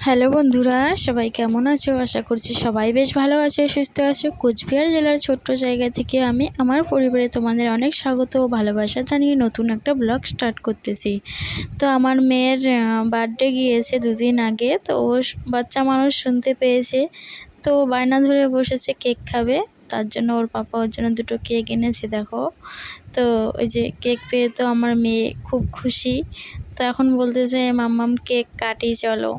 Hello বন্ধুরা, সবাই কেমন আছো? আশা করছি সবাই বেশ ভালো আছো, সুস্থ আছো। কোচবিহার জেলার ছোট্ট জায়গা থেকে আমি আমার পরিবারে তোমাদের অনেক স্বাগত ও ভালোবাসা জানিয়ে নতুন একটা ব্লগ স্টার্ট করতেছি। তো আমার মেয়ের বার্থডে গিয়েছে দুদিন আগে, তো ও বাচ্চা মানুষ শুনতে পেয়েছে, তো বায়না ধরে বসেছে কেক খাবে। তার জন্য ওর পাপা ওর জন্য দুটো কেক এনেছে, দেখো। তো ওই যে কেক পেয়ে তো আমার মেয়ে খুব খুশি। তো এখন বলতেছে মাম্মাম কেক কাটি চলো।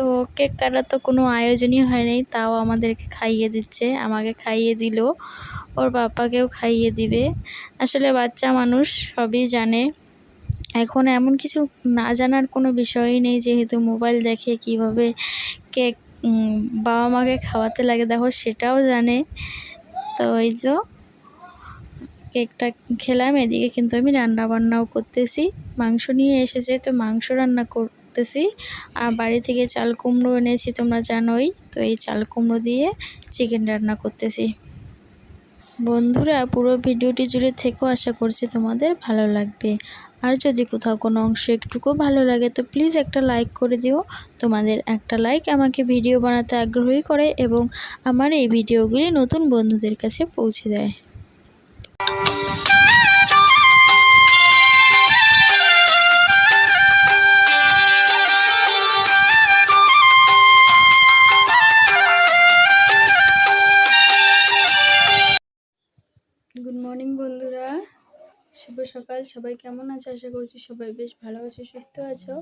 তো কেক কাটার তো কোনো আয়োজনই হয়নি, তাও আমাদেরকে খাইয়ে দিচ্ছে, আমাকে খাইয়ে দিল, ওর পাপাকেও খাইয়ে দিবে। আসলে বাচ্চা মানুষ সবই জানে, এখন এমন কিছু না জানার কোনো বিষয়ই নেই, যেহেতু মোবাইল দেখে কিভাবে কেক বাবা মাকে খাওয়াতে লাগে দেখো সেটাও জানে। তো এই যে কেকটা খেলাম, এদিকে কিন্তু আমি রান্না বান্নাও করতেছি। মাংস নিয়ে এসেছে, তো মাংস রান্না করতেছি। আর বাড়ি থেকে চাল কুমড়ো এনেছি, তোমরা জানোই। তো এই চাল কুমড়ো দিয়ে চিকেন রান্না করতেছি। বন্ধুরা, পুরো ভিডিওটি জুড়ে থেকেও আশা করছি তোমাদের ভালো লাগবে। আর যদি কোথাও কোনো অংশ একটুকু ভালো লাগে তো প্লিজ একটা লাইক করে দিও। তোমাদের একটা লাইক আমাকে ভিডিও বানাতে আগ্রহী করে এবং আমার এই ভিডিওগুলি নতুন বন্ধুদের কাছে পৌঁছে দেয়। গুড মর্নিং বন্ধুরা, শুভ সকাল। সবাই কেমন আছে? আশা করছি সবাই বেশ ভালো আছে, সুস্থ আছো।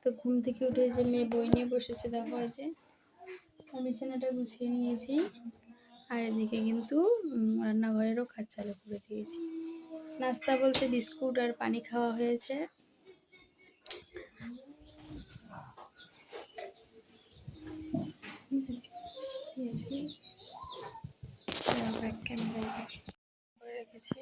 তো ঘুম থেকে উঠে যে মেয়ে বই নিয়ে বসেছে, দেখো যে বিছানাটা গুছিয়ে নিয়েছি। আর এদিকে কিন্তু রান্নাঘরেরও কাজ চালু করে দিয়েছি। নাস্তা বলতে বিস্কুট আর পানি খাওয়া হয়েছে। রেখেছি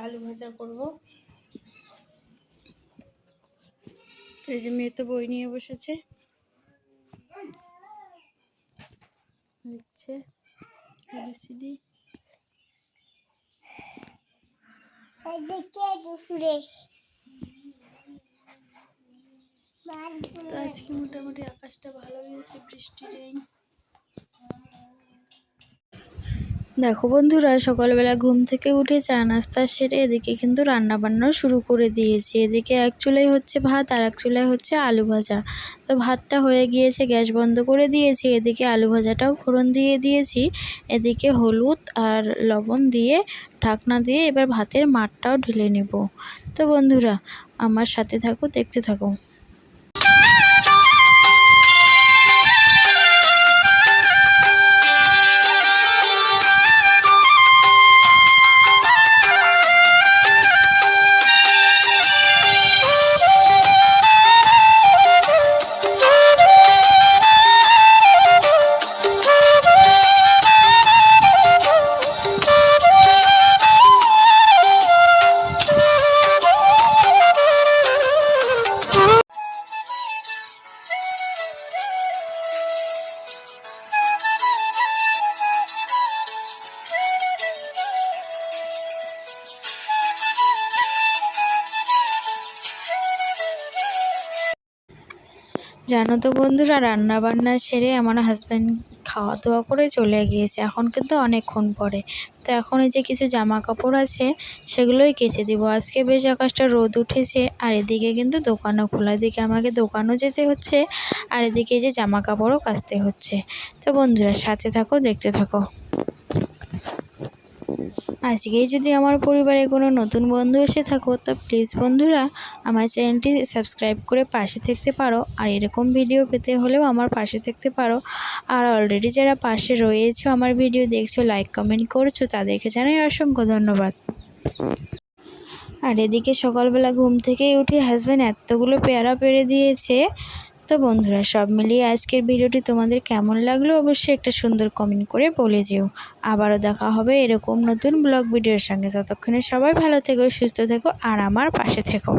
আলু ভাজা করবো। এই যে মেয়ে তো বই নিয়ে বসেছে, লিখছে ABCD। আজকে মোটামুটি আকাশটা ভালো হয়েছে, বৃষ্টি নেই। দেখো বন্ধুরা, সকালবেলা ঘুম থেকে উঠে চা নাস্তা সেরে এদিকে কিন্তু রান্না বান্নাও শুরু করে দিয়েছি। এদিকে এক চুলায় হচ্ছে ভাত আর এক চুলায় হচ্ছে আলু ভাজা। তো ভাতটা হয়ে গিয়েছে, গ্যাস বন্ধ করে দিয়েছি। এদিকে আলু ভাজাটাও ফোড়ন দিয়ে দিয়েছি। এদিকে হলুদ আর লবণ দিয়ে ঢাকনা দিয়ে এবার ভাতের মাঠটাও ঢেলে নেব। তো বন্ধুরা, আমার সাথে থাকো, দেখতে থাকো। জানো তো বন্ধুরা, রান্না বান্না সেরে আমার হাজব্যান্ড খাওয়া দাওয়া করে চলে গিয়েছে, এখন কিন্তু অনেকক্ষণ পরে। তো এখন এই যে কিছু জামা কাপড় আছে সেগুলোই কেচে দিব। আজকে বেশ আকাশটা রোদ উঠেছে, আর এদিকে কিন্তু দোকানও খোলা, এদিকে আমাকে দোকানও যেতে হচ্ছে, আর এদিকে যে জামা কাপড়ও কাচতে হচ্ছে। তো বন্ধুরা, সাথে থাকো, দেখতে থাকো। আজকেই যদি আমার পরিবারে কোনো নতুন বন্ধু এসে থাকো তো প্লিজ বন্ধুরা আমার চ্যানেলটি সাবস্ক্রাইব করে পাশে থাকতে পারো। আর এরকম ভিডিও পেতে হলেও আমার পাশে থাকতে পারো। আর অলরেডি যারা পাশে রয়েছো, আমার ভিডিও দেখছো, লাইক কমেন্ট করছো, তাদেরকে জানাই অসংখ্য ধন্যবাদ। আর এদিকে সকালবেলা ঘুম থেকে উঠে হাজব্যান্ড এতগুলো পেয়ারা পেড়ে দিয়েছে। তো বন্ধুরা, সব মিলিয়ে আজকের ভিডিওটি তোমাদের কেমন লাগলো অবশ্যই একটা সুন্দর কমেন্ট করে বলে যেও। আবারও দেখা হবে এরকম নতুন ব্লগ ভিডিওর সঙ্গে। ততক্ষণে সবাই ভালো থেকো, সুস্থ থেকো আর আমার পাশে থেকো।